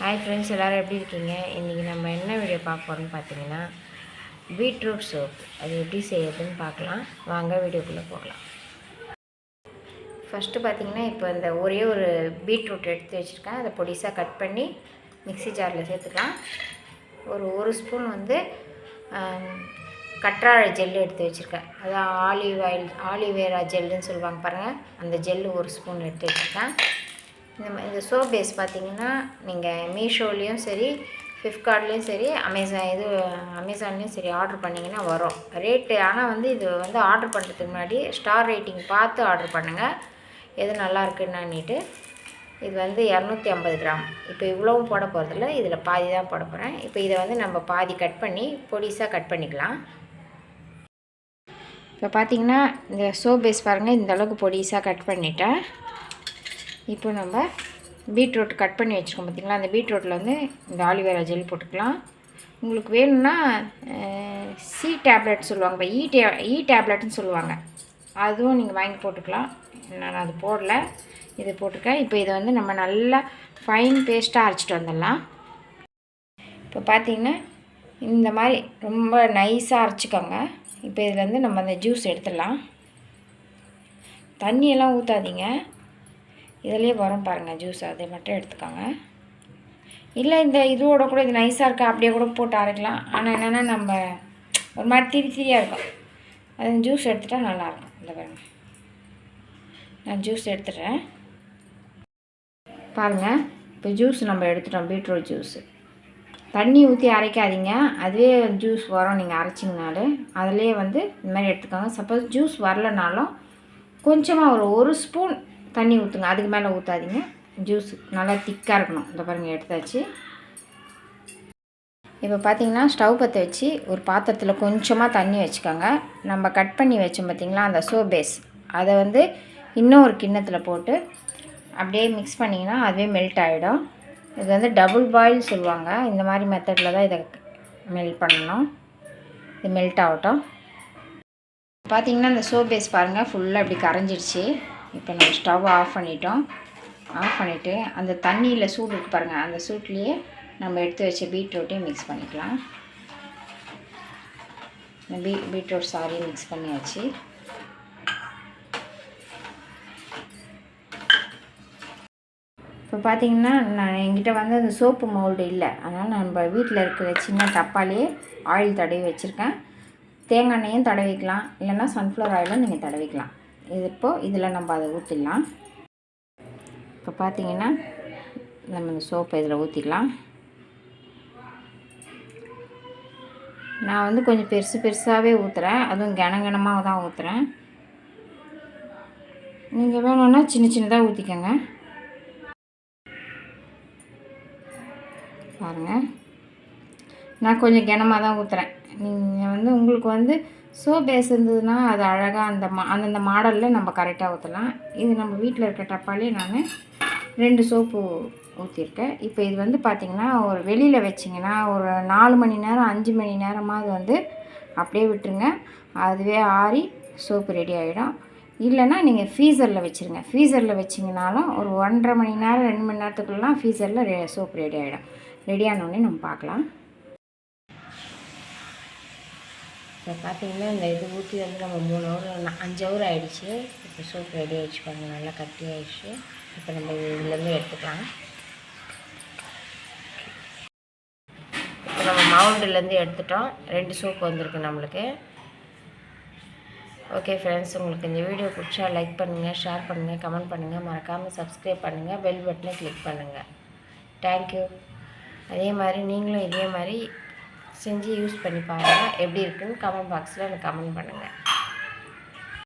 Hi friends, எல்லோரும் எப்படி இருக்கீங்க? இன்றைக்கி நம்ம என்ன வீடியோ பார்க்க போகிறோம்னு பார்த்தீங்கன்னா பீட்ரூட் சோப். அது எப்படி செய்யறதுன்னு பார்க்கலாம். வாங்க வீடியோக்குள்ளே போகலாம். ஃபஸ்ட்டு பார்த்தீங்கன்னா இப்போ இந்த ஒரே ஒரு பீட்ரூட் எடுத்து வச்சுருக்கேன். அதை பொடிசாக கட் பண்ணி மிக்ஸி ஜாரில் சேர்த்துக்கலாம். ஒரு ஸ்பூன் கற்றாழை ஜெல்லு எடுத்து வச்சுருக்கேன். அதான் ஆலிவேரா ஜெல்லுன்னு சொல்லுவாங்க பாருங்கள், அந்த ஜெல்லு ஒரு ஸ்பூன் எடுத்து வச்சுருக்கேன். இந்த சோப் பேஸ் பார்த்திங்கன்னா நீங்கள் மீஷோலேயும் சரி, ஃப்ளிப்கார்ட்லேயும் சரி, அமேசான்லேயும் சரி ஆர்டர் பண்ணிங்கன்னா வரும் ரேட்டு. ஆனால் இது ஆர்டர் பண்ணுறதுக்கு முன்னாடி ஸ்டார் ரேட்டிங் பார்த்து ஆர்டர் பண்ணுங்கள், எது நல்லா இருக்குன்னான்னுட்டு. இது 250 கிராம். இப்போ இவ்வளவும் போட போகிறதில்ல, இதில் பாதி தான் போட போகிறேன். இப்போ இதை நம்ம பாதி கட் பண்ணி பொடிசாக கட் பண்ணிக்கலாம். இப்போ பார்த்திங்கன்னா இந்த சோப் பேஸ் பாருங்கள், இந்த அளவுக்கு பொடிசாக கட் பண்ணிட்டேன். இப்போ நம்ம பீட்ரூட் கட் பண்ணி வச்சுருக்கோம் பார்த்திங்களா, அந்த பீட்ரூட்டில் இந்த ஆலிவேரா ஜெல் போட்டுக்கலாம். உங்களுக்கு வேணும்னா சி டேப்லெட் சொல்லுவாங்க, இப்போ இ டேப்லெட்னு சொல்லுவாங்க, அதுவும் நீங்கள் வாங்கி போட்டுக்கலாம். நான் அது போடல, இது போட்டுருக்கேன். இப்போ இதை நம்ம நல்லா ஃபைன் பேஸ்ட்டாக அரைச்சிட்டு வந்துடலாம். இப்போ பார்த்திங்கன்னா இந்த மாதிரி ரொம்ப நைஸாக அரைச்சிக்கோங்க. இப்போ இதில் நம்ம அந்த ஜூஸ் எடுத்துடலாம். தண்ணியெல்லாம் ஊற்றாதீங்க, இதிலே வரும் பாருங்கள் ஜூஸ், அதை மட்டும் எடுத்துக்கோங்க. இல்லை இந்த இதோட கூட இது நைஸாக இருக்கா அப்படியே கூட போட்டு அரைக்கலாம். ஆனால் என்னென்னா நம்ம ஒரு மாதிரி திரியாக இருக்கும், அது ஜூஸ் எடுத்துகிட்டா நல்லாயிருக்கும். இந்த பாருங்கள், நான் ஜூஸ் எடுத்துடுறேன் பாருங்கள். இப்போ ஜூஸ் நம்ம எடுத்துட்டோம், பீட்ரூட் ஜூஸு. தண்ணி ஊற்றி அரைக்காதீங்க, அதுவே ஜூஸ் வரும். நீங்கள் அரைச்சிங்கனாலே அதிலே இந்த மாதிரி எடுத்துக்கோங்க. சப்போஸ் ஜூஸ் வரலனாலும் கொஞ்சமாக ஒரு ஸ்பூன் தண்ணி ஊற்றுங்க, அதுக்கு மேலே ஊற்றாதீங்க. ஜூஸ் நல்லா திக்காக இருக்கணும். இந்த பாருங்கள், எடுத்தாச்சு. இப்போ பார்த்திங்கன்னா ஸ்டவ் பற்ற வச்சு ஒரு பாத்திரத்தில் கொஞ்சமாக தண்ணி வச்சுக்கோங்க. நம்ம கட் பண்ணி வச்சோம் பார்த்திங்களா அந்த சோப் பேஸ், அதை இன்னும் ஒரு கிண்ணத்தில் போட்டு அப்படியே மிக்ஸ் பண்ணிங்கன்னா அதுவே மெல்ட் ஆகிடும். இது டபுள் பாயில் சொல்லுவாங்க. இந்த மாதிரி மெத்தடில் தான் இதை மெல்ட் பண்ணணும். இது மெல்ட் ஆகட்டும். பார்த்திங்கன்னா இந்த சோப் பேஸ் பாருங்கள் ஃபுல்லாக இப்படி கரைஞ்சிடுச்சு. இப்போ நம்ம ஸ்டவ் ஆஃப் பண்ணிட்டோம். ஆஃப் பண்ணிவிட்டு அந்த தண்ணியில் சூடு இருக்குது பாருங்கள், அந்த சூட்லேயே நம்ம எடுத்து வச்ச பீட்ரூட்டையும் மிக்ஸ் பண்ணிக்கலாம். இந்த பீட்ரூட் சாரியும் மிக்ஸ் பண்ணியாச்சு. இப்போ பார்த்திங்கன்னா என்கிட்ட அந்த சோப்பு மோல்டு இல்லை, அதனால் நம்ம வீட்டில் இருக்கிற சின்ன டப்பாலேயே ஆயில் தடவி வச்சுருக்கேன். தேங்காய் எண்ணெயும் தடவிக்கலாம், இல்லைன்னா சன்ஃப்ளவர் ஆயிலும் நீங்கள் தடவிக்கலாம். இப்போது இதில் நம்ம அதை ஊற்றிடலாம். இப்போ பார்த்திங்கன்னா நம்ம இந்த சோப்பை இதில் ஊற்றிக்கலாம். நான் கொஞ்சம் பெருசாகவே ஊற்றுறேன், அதுவும் கனகனமாக தான் ஊற்றுறேன். நீங்கள் வேணும்னா சின்னதாக ஊற்றிக்கோங்க. பாருங்கள், நான் கொஞ்சம் கனமாக தான் ஊற்றுறேன். நீங்கள் உங்களுக்கு சோப் பேஸ் இருந்ததுன்னா அது அழகாக அந்தந்த மாடலில் நம்ம கரெக்டாக ஊற்றலாம். இது நம்ம வீட்டில் இருக்க டப்பாலே நான் 2 சோப்பு ஊற்றிருக்கேன். இப்போ இது பார்த்திங்கன்னா ஒரு வெளியில் வச்சிங்கன்னா ஒரு 4 மணி நேரம் 5 மணி நேரமாவது அப்படியே விட்டுருங்க. அதுவே ஆறி சோப்பு ரெடி ஆகிடும். இல்லைன்னா நீங்கள் ஃப்ரீசரில் வச்சுருங்க. ஃப்ரீசரில் வச்சிங்கனாலும் ஒரு 1.5 மணி நேரம் 2 மணி நேரத்துக்குள்ளலாம் ஃப்ரீசரில் சோப்பு ரெடி ஆகிடும். ரெடியானோடனே நம்ம பார்க்கலாம். இப்போ பார்த்திங்கன்னா இந்த இது ஊற்றி நம்ம 3 ஹவர் 5 ஹவர் ஆகிடுச்சு. இப்போ சோப் ரெடி ஆகிடுச்சு பாருங்கள், நல்லா கட்டி ஆகிடுச்சு. இப்போ நம்ம இதுலேருந்து எடுத்துக்கலாம். இப்போ நம்ம மவுண்டுலேருந்து எடுத்துட்டோம். 2 சோப்பு வந்திருக்கு நம்மளுக்கு. ஓகே ஃப்ரெண்ட்ஸ், உங்களுக்கு இந்த வீடியோ பிடிச்சா லைக் பண்ணுங்கள், ஷேர் பண்ணுங்கள், கமெண்ட் பண்ணுங்கள், மறக்காமல் சப்ஸ்கிரைப் பண்ணுங்கள், பெல் பட்டனை கிளிக் பண்ணுங்கள். தேங்க்யூ. அதே மாதிரி நீங்களும் இதே மாதிரி செஞ்சு யூஸ் பண்ணி பாருங்கள். எப்படி இருக்குன்னு கமெண்ட் பாக்ஸில் எனக்கு கமெண்ட் பண்ணுங்கள்.